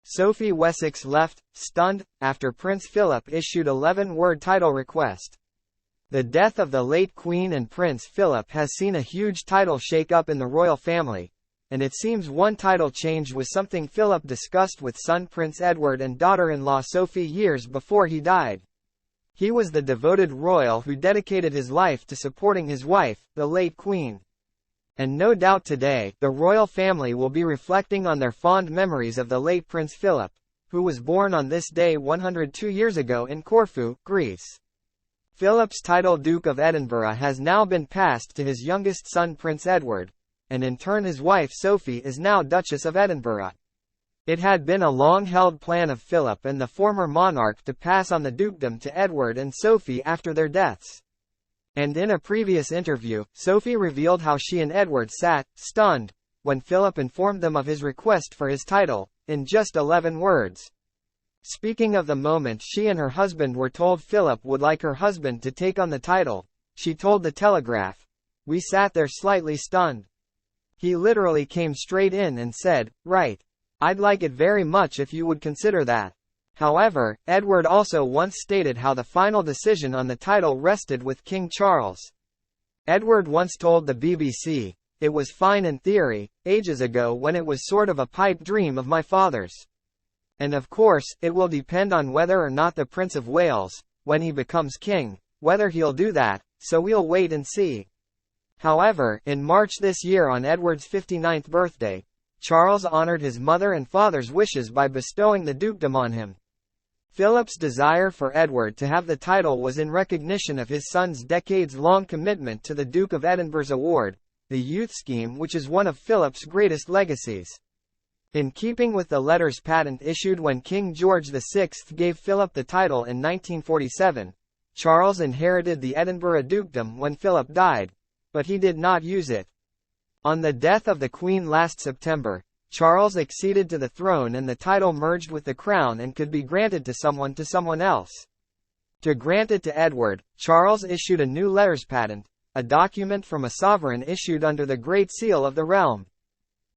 Sophie Wessex left, stunned, after Prince Philip issued 11-word title request. The death of the late Queen and Prince Philip has seen a huge title shake-up in the royal family, and it seems one title change was something Philip discussed with son Prince Edward and daughter-in-law Sophie years before he died. He was the devoted royal who dedicated his life to supporting his wife, the late Queen. And no doubt today, the royal family will be reflecting on their fond memories of the late Prince Philip, who was born on this day 102 years ago in Corfu, Greece. Philip's title Duke of Edinburgh has now been passed to his youngest son Prince Edward, and in turn his wife Sophie is now Duchess of Edinburgh. It had been a long-held plan of Philip and the former monarch to pass on the dukedom to Edward and Sophie after their deaths. And in a previous interview, Sophie revealed how she and Edward sat, stunned, when Philip informed them of his request for his title, in just 11 words. Speaking of the moment she and her husband were told Philip would like her husband to take on the title, she told The Telegraph, "We sat there slightly stunned. He literally came straight in and said, 'Right. I'd like it very much if you would consider that.'" However, Edward also once stated how the final decision on the title rested with King Charles. Edward once told the BBC, "It was fine in theory, ages ago when it was sort of a pipe dream of my father's. And of course, it will depend on whether or not the Prince of Wales, when he becomes king, whether he'll do that, so we'll wait and see." However, in March this year on Edward's 59th birthday, Charles honored his mother and father's wishes by bestowing the dukedom on him. Philip's desire for Edward to have the title was in recognition of his son's decades-long commitment to the Duke of Edinburgh's award, the youth scheme, which is one of Philip's greatest legacies. In keeping with the letters patent issued when King George VI gave Philip the title in 1947, Charles inherited the Edinburgh dukedom when Philip died, but he did not use it. On the death of the Queen last September, Charles acceded to the throne and the title merged with the crown and could be granted to someone else. To grant it to Edward, Charles issued a new letters patent, a document from a sovereign issued under the Great Seal of the realm.